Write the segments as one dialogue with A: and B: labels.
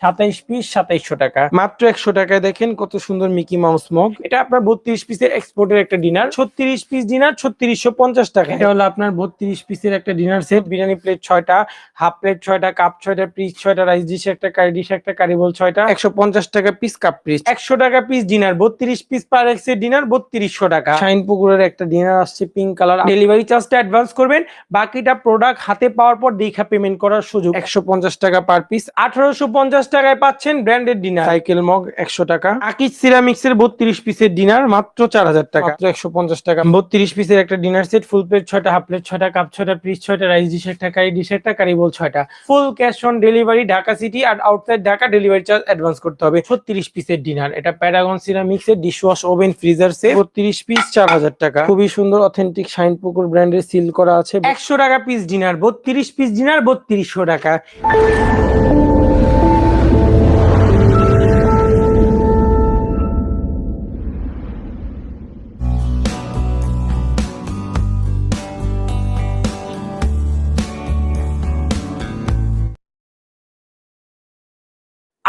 A: 27 piece 2700 টাকা, মাত্র 100 টাকায়। দেখেন কত সুন্দর মিকি মাউস মগ। এটা আপনার 32 পিসের এক্সপোর্টের একটা ডিনার, 36 পিস ডিনার 3650 টাকা। এটা হলো আপনার 32 পিসের একটা ডিনার সেট। বিরিয়ানি প্লেট 6টা, হাফ প্লেট 6টা, কাপ 6টা, পিস 6টা, রাইস ডিশ একটা, কারি ডিশ একটা, কারি বোল 6টা, 150 টাকা পিস কাপ পিস, 100 টাকা পিস ডিনার। 32 পিস পার এক্সের ডিনার 3200 টাকা। শাইন পুকুরের একটা ডিনার আসছে পিঙ্ক কালার। ডেলিভারি চার্জটা অ্যাডভান্স করবেন, বাকিটা প্রোডাক্ট হাতে পাওয়ার পর দেখা পেমেন্ট করার সুযোগ। 150 টাকা পার পিস। 1850 টাকায় পাচ্ছেন ব্র্যান্ডেড ডিনার। সাইকেল মগ 100 টাকা। আকিজ সিরামিক্স এর 32 পিসের ডিনার মাত্র 4000 টাকা, মাত্র 150 টাকা। 32 পিসের একটা ডিনার সেট, ফুল প্লেট 6টা, হাফ প্লেট 6টা, কাপ 6টা, পিস 6টা, রাইস ডিশ একটা, কারি ডিশ একটা, কারি বোল 6টা। Full cash on delivery Dhaka city আর outside Dhaka delivery charge advance করতে হবে। 36 পিসের ডিনার। এটা প্যারাগন সিরামিক্স এর dishwash oven freezer set, 32 piece 4000 টাকা। খুবই সুন্দর অথেন্টিক শাইন পুকুর ব্র্যান্ডের সিল করা আছে। 100 টাকা পিস ডিনার, 32 পিস ডিনার 3200 টাকা।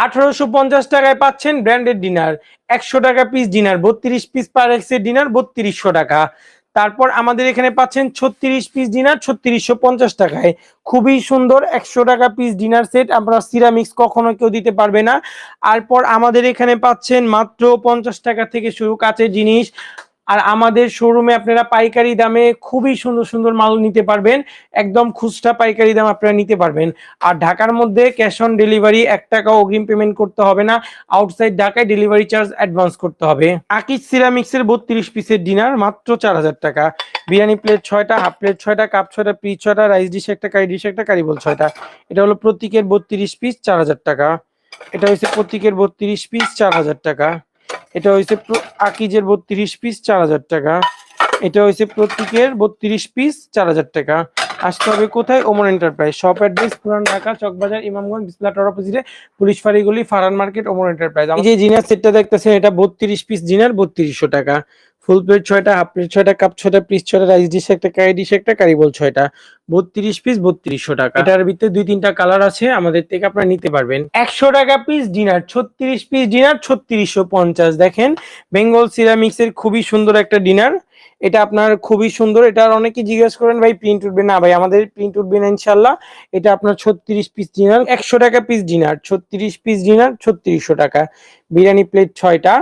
A: 1850 টাকায় পাচ্ছেন ব্র্যান্ডেড ডিনার। 100 টাকা পিস ডিনার, 32 পিস পার এক্সের ডিনার 3200 টাকা। তারপর আমাদের এখানে পাচ্ছেন 36 পিস ডিনার 3650 টাকায়। খুবই সুন্দর 100 টাকা পিস ডিনার সেট, আমরা সিরামিক্স কখনো কেউ দিতে পারবে না। তারপর আমাদের এখানে পাচ্ছেন মাত্র 50 টাকা থেকে শুরু কাচের জিনিস। আর আমাদের শোরুমে আপনারা পাইকারি দামে খুবই সুন্দর সুন্দর মাল নিতে পারবেন, একদম খুচরা পাইকারি দাম আপনারা নিতে পারবেন। আর ঢাকার মধ্যে ক্যাশ অন ডেলিভারি, 1 টাকা অগ্রিম পেমেন্ট করতে হবে না, আউটসাইড ঢাকায় ডেলিভারি চার্জ অ্যাডভান্স করতে হবে। আকিজ সিরামিক্স এর 32 পিসের ডিনার মাত্র 4000 টাকা। বিরিয়ানি প্লেট 6টা, হাফ প্লেট 6টা, কাপ 6টা, পিস 6টা, রাইস ডিশ একটা, কারি ডিশ একটা, কারি বোল 6টা। এটা হলো প্রত্যেকের 32 পিস 4000 টাকা। এটা হচ্ছে প্রত্যেকের 32 পিস 4000 টাকা। এটা হচ্ছে আকিজের 32 পিস 4000 টাকা। এটা হচ্ছে প্রত্যেকের 32 পিস 4000 টাকা। আসতে হবে কোথায়? Omar enterprise, shop address Puran Dhaka Chakbazar Imamganj বিসমিল্লাহ অপোজিটে police ফাঁড়িগুলি Farhan market Omar enterprise. এই যে জিনার সেটটা দেখতেছেন এটা 32 পিস জিনার 3200 টাকা। ফুল প্লেট 6টা, হাফ প্লেট 6টা, কাপ 6টা, পিস 6টা, রাইস ডিশ একটা, কারি ডিশ একটা, কারি বোল 6টা, 32 পিস 3200 টাকা। এটার ভিতরে 2-3টা কালার আছে, আমাদের থেকে আপনারা নিতে পারবেন। 100 টাকা পিস ডিনার, 36 পিস ডিনার 3650। দেখেন বেঙ্গল সিরামিক্স এর খুবই সুন্দর একটা ডিনার। এটা আপনার খুবই সুন্দর। এটা অনেকে জিজ্ঞেস করেন ভাই প্রিন্ট উঠবে না, ভাই আমাদের প্রিন্ট উঠবে না ইনশাল্লাহ। এটা আপনার 36 পিস ডিনার, 100 টাকা পিস ডিনার, 36 পিস ডিনার 3600 টাকা। বিরিয়ানি প্লেট 6টা,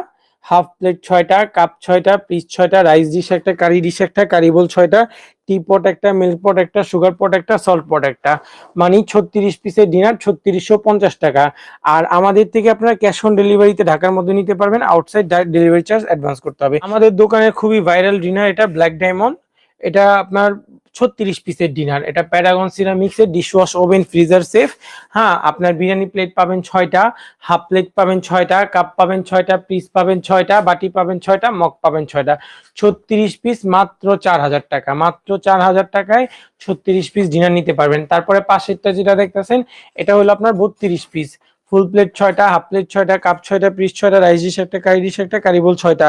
A: হাফ প্লেট 6টা, কাপ 6টা, পিস 6টা, রাইস ডিশ একটা, কারি ডিশ একটা, কারি বোল 6টা, টি পট একটা, মিল্ক পট একটা, সুগার পট একটা, সল্ট পট একটা। মানে 36 পিসের ডিনার 3650 টাকা। আর আমাদের থেকে আপনারা ক্যাশ অন ডেলিভারিতে ঢাকার মধ্যে নিতে পারবেন, outside direct delivery charge advance করতে হবে। আমাদের দোকানের খুবই ভাইরাল ডিনার এটা ব্ল্যাক ডায়মন্ড। এটা আপনার 36 পিসের ডিনার। এটা প্যারাগন সিরামিক্স এর ডিশওয়াশ ওভেন ফ্রিজার সেফ। হ্যাঁ, আপনার বিরিয়ানি প্লেট পাবেন 6টা, হাফ প্লেট পাবেন 6টা, কাপ পাবেন 6টা, পিস পাবেন 6টা, বাটি পাবেন 6টা, মগ পাবেন 6টা। 36 পিস মাত্র 4000 টাকা, মাত্র 4000 টাকায় 36 পিস ডিনার নিতে পারবেন। তারপরে পাশেরটা যেটা দেখতেছেন এটা হলো আপনার 32 পিস। ফুল প্লেট 6টা, হাফ প্লেট 6টা, কাপ 6টা, পিস 6টা, রাইস ডিশ একটা, কারি ডিশ একটা, কারি বোল 6টা।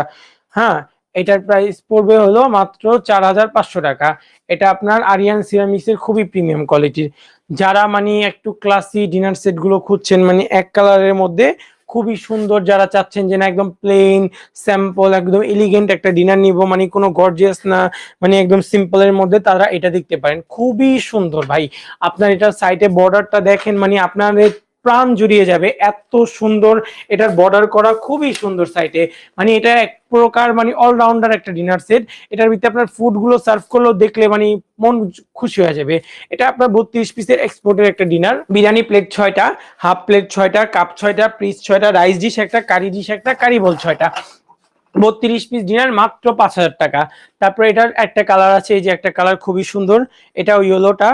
A: হ্যাঁ, এটার প্রাইস পড়বে হলো মাত্র 4500 টাকা। এটা আপনার আরিয়ান সিরামিক্স এর খুবই প্রিমিয়াম কোয়ালিটির। যারা মানে একটু ক্লাসি ডিনার সেট গুলো খুঁজছেন, মানে এক কালারের মধ্যে খুবই সুন্দর, যারা চাচ্ছেন যে না একদম প্লেন স্যাম্পল একদম এলিগেন্ট একটা ডিনার নিব, মানে কোনো গর্জিয়াস না, মানে একদম সিম্পল এর মধ্যে, তারা এটা দেখতে পারেন। খুবই সুন্দর ভাই, আপনার এটা সাইডে বর্ডারটা দেখেন, মানে আপনাদের প্রাণ জুড়িয়ে যাবে, এত সুন্দর এটার বর্ডার করা, খুবই সুন্দর সাইটে। মানে এটা এক প্রকার মানে অলরাউন্ডার একটা ডিনার সেট। এটার ভিতরে আপনার ফুড গুলো সার্ভ করলেও দেখলে মানে মন খুশি হয়ে যাবে। এটা আপনার 32 পিসের এক্সপোর্টের একটা ডিনার। বিরিয়ানি প্লেট 6টা, হাফ প্লেট 6টা, কাপ 6টা, পিস 6টা, রাইস ডিশ একটা, কারি ডিশ একটা, কারি বোল 6টা। 32 পিস ডিনার মাত্র 5000 টাকা। তারপরে এটার একটা কালার আছে, এই যে একটা কালার খুবই সুন্দর, এটাও ইয়েলোটা।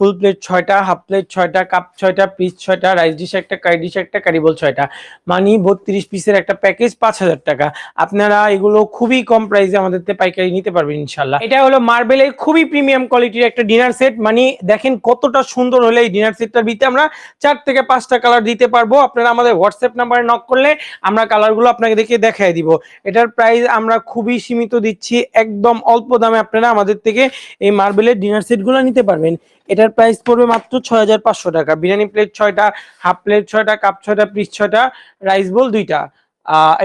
A: ফুল প্লেট 6টা, হাফ প্লেট 6টা, কাপ 6টা, পিস 6টা, রাইস ডিশ একটা, কারি ডিশ একটা, কারি বোল 6টা। মানে 32 পিসের একটা প্যাকেজ 5000 টাকা। আপনারা এগুলো খুবই কম প্রাইসে আমাদের থেকে পাইকারি নিতে পারবেন ইনশাল্লাহ। এটা হলো মার্বেলের খুবই প্রিমিয়াম কোয়ালিটির একটা ডিনার সেট। মানে দেখেন কতটা সুন্দর হলে এই ডিনার সেটটার ভিতরে আমরা 4 থেকে 5টা কালার দিতে পারবো। আপনারা আমাদের হোয়াটসঅ্যাপ নাম্বারে নক করলে আমরা কালারগুলো আপনাকে দেখে দেখাই দিব। এটার প্রাইস আমরা খুবই সীমিত দিচ্ছি, একদম অল্প দামে আপনারা আমাদের থেকে এই মার্বেলের ডিনার সেটগুলো নিতে পারবেন। এটার এটার প্রাইস পড়বে মাত্র 6500 টাকা। বিরিয়ানি প্লেট 6টা, হাফ প্লেট 6টা, কাপ 6টা, পিস 6টা, রাইস বোল 2টা।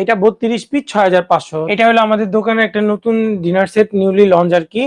A: এটা 32 পিস 6500। এটা হলো আমাদের দোকানে একটা নতুন ডিনার সেট, নিউলি লঞ্চ আর কি।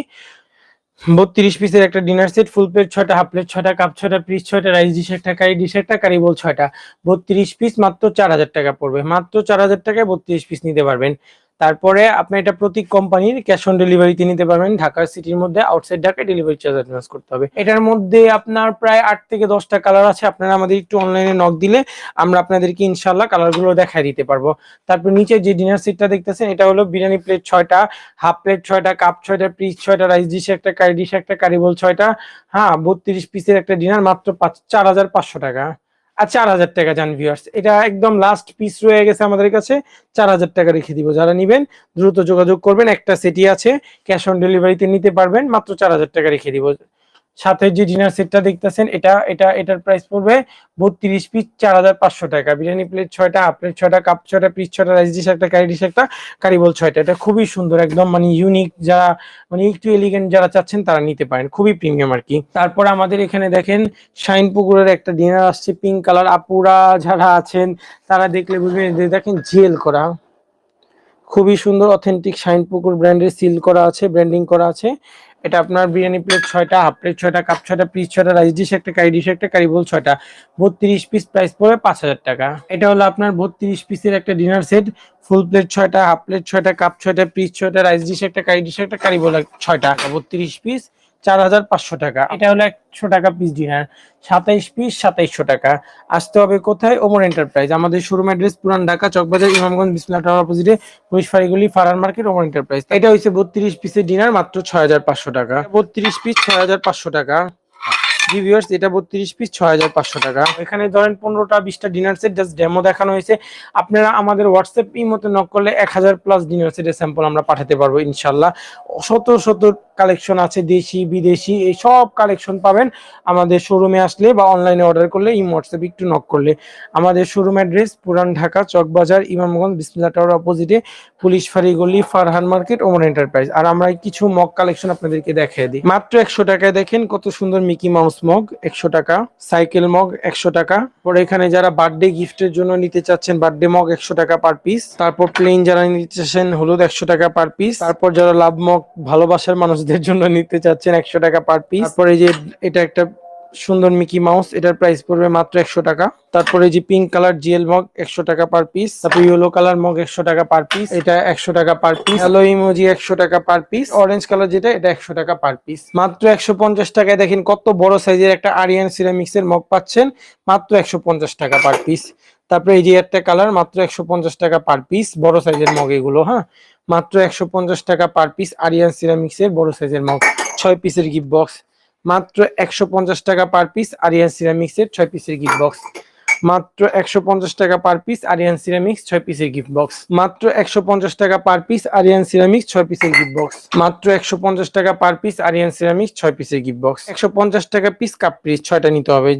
A: 32 পিসের একটা ডিনার সেট, ফুল প্লেট 6টা, হাফ প্লেট 6টা, কাপ 6টা, পিস 6টা, রাইস ডিশ একটা, কারি ডিশ একটা, কারি বোল 6টা। 32 পিস মাত্র 4000 টাকা পড়বে। মাত্র 4000 টাকায় 32 পিস নিতে পারবেন। তারপরে আপনি এটা প্রতীক কোম্পানির, ক্যাশ অন ডেলিভারিতে নিতে পারবেন। ঢাকা সিটির মধ্যে, আউটসাইড ঢাকায় ডেলিভারি চার্জ অ্যাডভান্স করতে হবে। এটার মধ্যে আপনার প্রায় 8 থেকে 10টা কালার আছে। আপনারা আমাদের একটু অনলাইনে নক দিলে আমরা আপনাদেরকে ইনশাআল্লাহ কালারগুলো দেখাই দিতে পারবো। তারপর নিচে যে ডিনার সেটটা দেখতেছেন, এটা হলো বিরিয়ানি প্লেট 6টা, হাফ প্লেট 6টা, কাপ 6টা, পিস 6টা, রাইস ডিশ একটা, কারি ডিশ একটা, কারি বোল 6টা। হ্যাঁ, 32 পিসের একটা ডিনার মাত্র 4500 টাকা। আর 4000 টাকা যান ভিউয়ার্স। এটা একদম লাস্ট পিস রয়ে গেছে আমাদের কাছে, 4000 টাকা রেখে দিব। যারা নিবেন দ্রুত যোগাযোগ করবেন, একটা সেটই আছে, ক্যাশ অন ডেলিভারিতে নিতে পারবেন। মাত্র 4000 টাকা রেখে দিব। সাথে যে ডিনার সেটটা দেখতেছেন, এটার প্রাইস পড়বে 32 পিস 4500 টাকা। বিরিয়ানি প্লেট 6টা, হাফ প্লেট 6টা, কাপ 6টা, পিস 6টা, রাইস ডিশ একটা, কারি ডিশ একটা, কারি বোল 6টা। এটা খুবই সুন্দর, একদম মানে ইউনিক, যারা মানে একটু এলিগেন্ট যারা চাচ্ছেন তারা নিতে পারেন, খুবই প্রিমিয়াম আর কি। তারপর আমাদের এখানে দেখেন শাইন পুকুরের একটা ডিনার আসছে, পিঙ্ক কালার। আপুরা যারা আছেন তারা দেখলে বুঝবেন, যে দেখেন জেল করা, খুবই সুন্দর, অথেন্টিক শাইন পুকুর ব্র্যান্ডের সিল করা আছে, ব্র্যান্ডিং করা আছে। এটা আপনার বিরিয়ানি প্লেট 6টা, হাফ প্লেট 6টা, কাপ 6টা, পিস 6টা, রাইস ডিশ একটা, কারি ডিশ একটা, কারি বোল 6টা। 32 পিস প্রাইস পড়বে 5000 টাকা। এটা হলো আপনার 32 পিসের একটা ডিনার সেট, ফুল প্লেট 6টা, হাফ প্লেট 6টা, কাপ 6টা, পিস 6টা, রাইস ডিশ একটা, কারি ডিশ একটা, কারি বোল 6টা। 32 পিস 4500 টাকা। এটা হলো 100 টাকা পিস ডিনার। 27 পিস 2700 টাকা। আসতে হবে কোথায়? ওমর এন্টারপ্রাইজ। আমাদের showroom address Puran Dhaka, Chakbazar, Imamganj, Bismillah tower অপোজিটে, পুলিশ ফাঁড়িগুলি, ফারহান মার্কেট, ওমর এন্টারপ্রাইজ। এটা হচ্ছে 32 পিসের ডিনার, মাত্র 6500 টাকা। 32 পিস 6500 টাকা। জি ভিউয়ার্স, এটা 32 পিস 6500 টাকা। এখানে ধরেন 15টা 20টা ডিনার সেট জাস্ট ডেমো দেখানো হয়েছে। আপনারা আমাদের হোয়াটসঅ্যাপ মতো নক করলে 1000 প্লাস ডিনার সেটের স্যাম্পল আমরা পাঠাতে পারবো ইনশাল্লাহ। শত শত কালেকশন আছে, দেশি বিদেশি, এই সব কালেকশন পাবেন আমাদের শোরুমে আসলে বা অনলাইনে অর্ডার করলে, হোয়াটসঅ্যাপ একটু নক করলে। আমাদের showroom address Puran Dhaka, Chakbazar, Imamganj, Bismillah tower অপোজিটে, পুলিশ ফাঁড়ি গলি, ফারহান মার্কেট, ওমর এন্টারপ্রাইজ। আর আমরা কিছু মগ কালেকশন আপনাদেরকে দেখিয়ে দিই। মাত্র 100 টাকায় দেখেন কত সুন্দর মিকি মাউস মগ, 100 টাকা। সাইকেল মগ 100 টাকা। পরে এখানে যারা বার্থডে গিফটের জন্য নিতে চাচ্ছেন, বার্থডে মগ 100 টাকা পার পিস। তারপর প্লেন যারা নিতে চাচ্ছেন, হলুদ 100 টাকা পার পিস। তারপর যারা লাভ মগ, ভালোবাসার মানুষদের জন্য নিতে চাচ্ছেন, 100 টাকা পার পিস। তারপরে যে এটা একটা সুন্দর মিকি মাউস, এটার প্রাইস পড়বে মাত্র 100 টাকা। তারপরে যে পিঙ্ক কালার জিএল মগ 100 টাকা পার পিস। তারপর ইয়েলো কালার মগ 100 টাকা পার পিস, এটা 100 টাকা পার পিস। হ্যালো ইমোজি 100 টাকা পার পিস। অরেঞ্জ কালার যেটা, এটা 100 টাকা পার পিস। মাত্র 150 টাকায় দেখেন কত বড় সাইজের একটা আরিয়ান সিরামিক্স এর মগ পাচ্ছেন, মাত্র 150 টাকা পার পিস। তারপরে এই যে একটা কালার, মাত্র 150 টাকা পার পিস, বড় সাইজের মগ এগুলো। হ্যাঁ, মাত্র 150 টাকা পার পিস, আরিয়ান সিরামিক্স এর বড় সাইজের মগ, 6 পিসের গিফট বক্স। মাত্র 150 টাকা পার পিস, আরিয়ান সিরামিক্স এর 6 পিসের গিফট বক্স। মাত্র 150 টাকা পার পিস, আরিয়ান সিরামিক্স 6 পিসের গিফট বক্স। মাত্র 150 টাকা পার পিস, আরিয়ান সিরামিক্স 6 পিসের গিফট বক্স। মাত্র 150 টাকা পার পিস, আরিয়ান সিরামিক্স 6 পিসের গিফট বক্স। 150 টাকা পিস কাপ পিস 6টা নিতে হবে,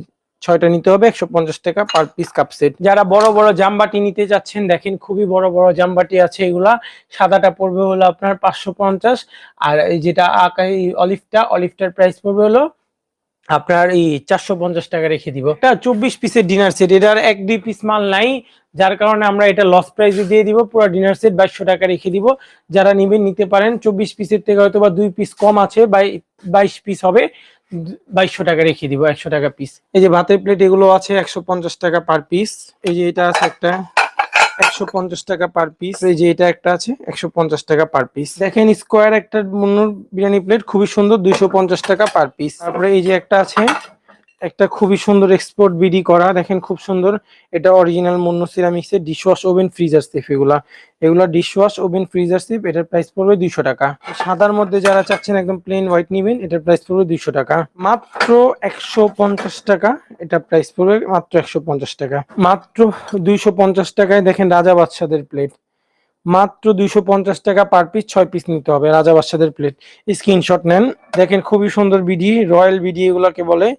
A: 6টা নিতে হবে। 150 টাকা পার পিস কাপ সেট। যারা বড় বড় জামবাটি নিতে যাচ্ছেন, দেখেন খুবই বড় বড় জামবাটি আছে এগুলা। সাদাটা পড়বে হলো আপনার 550, আর এই যেটা আকাই অলিভটার প্রাইস পড়বে হলো আপনার এই 450 টাকা রেখে দিব। এটা 24 পিসের ডিনার সেট, এটার 1-2 পিস মাল নাই, যার কারণে আমরা এটা লস প্রাইসে দিয়ে দিব। পুরো ডিনার সেট 2200 টাকা রেখে দিব। যারা নিবেন নিতে পারেন। 24 পিসের থেকে হয়তো বা 2 পিস কম আছে, 22 পিস হবে, 2200 টাকা রেখে দিব, 100 টাকা পিস। এই যে ভাতের প্লেট এগুলো আছে 150 টাকা পার পিস। এই যে এটা আছে একটা 150 টাকা পার পিস। এই যে এটা একটা আছে 150 টাকা পার পিস। দেখেন স্কোয়ার একটা মুন্নুর বিরিয়ানি প্লেট, খুবই সুন্দর, 250 টাকা পার পিস। তারপরে এই যে একটা আছে, একটা খুবই সুন্দর এক্সপোর্ট বিডি করা, দেখেন খুব সুন্দর। এটা অরিজিনাল মুন্নু সিরামিক্স এর ডিশওয়াশ ওভেন ফ্রিজার সেফ। এগুলা ডিশওয়াশ ওভেন ফ্রিজার সেফ। এটার প্রাইস পড়বে 200 টাকা। সাদার মধ্যে যারা চাচ্ছেন একদম প্লেন হোয়াইট নিবেন, এটার প্রাইস পড়বে 200 টাকা। মাত্র 150 টাকা, এটা প্রাইস পড়বে মাত্র 150 টাকা। মাত্র 250 টাকায় দেখেন রাজা বাদশাদের প্লেট, মাত্র 250 টাকা পার পিস, 6 পিস নিতে হবে। রাজা বাদশাদের প্লেট, স্ক্রিনশট নেন। দেখেন খুবই সুন্দর বিডি, রয়্যাল বিডি এগুলাকে বলে।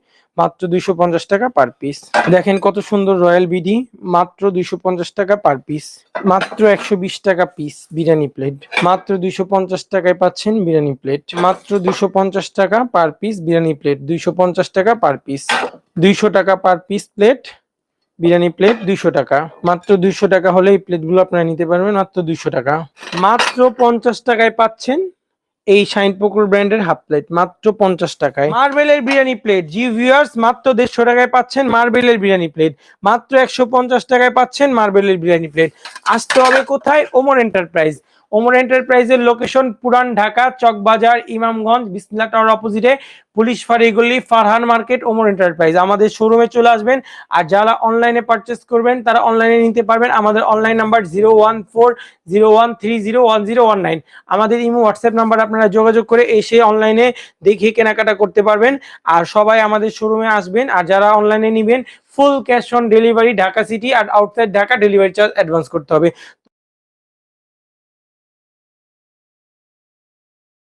A: মাত্র 250 টাকা পার পিস। দেখেন কত সুন্দর রয়্যাল বিডি, মাত্র 250 টাকা পার পিস। মাত্র 120 টাকা পিস বিরিয়ানি প্লেট, মাত্র 250 টাকায় পাচ্ছেন বিরিয়ানি প্লেট। মাত্র 250 টাকা পার পিস বিরিয়ানি প্লেট, 250 টাকা পার পিস। 200 টাকা per piece plate biryani plate, 200 টাকা। মাত্র 200 টাকা হলে এই প্লেটগুলো আপনারা নিতে পারবেন, মাত্র 200 টাকা। মাত্র 50 টাকায় পাচ্ছেন এই শাইনপুকুর ব্র্যান্ডের হাফ প্লেট, মাত্র 50 টাকায়। মার্বেলের বিরিয়ানি প্লেট, জি ভিউয়ার্স, মাত্র 150 টাকায় পাচ্ছেন মার্বেলের বিরিয়ানি প্লেট, মাত্র 150 টাকায় পাচ্ছেন মার্বেলের বিরিয়ানি প্লেট। আসতে হবে কোথায়? ওমর এন্টারপ্রাইজ। ওমর এন্টারপ্রাইজের লোকেশন পুরান ঢাকা, চকবাজার, ইমামগঞ্জ, বিসমিল্লাহ টাওয়ার অপোজিটে, পুলিশ ফাঁড়ি গলি, ফারহান মার্কেট, ওমর এন্টারপ্রাইজ। আমাদের শোরুমে চলে আসবেন। আর যারা অনলাইনে পারচেস করবেন তারা অনলাইনে নিতে পারবেন। আমাদের অনলাইন নাম্বার 01401301019। আমাদের ইমো হোয়াটসঅ্যাপ নাম্বার, আপনারা যোগাযোগ করে এসে অনলাইনে দেখে কেনাকাটা করতে পারবেন। আর সবাই আমাদের শোরুমে আসবেন। আর যারা অনলাইনে নেবেন full cash on delivery, Dhaka city আর outside Dhaka delivery charge advance করতে হবে।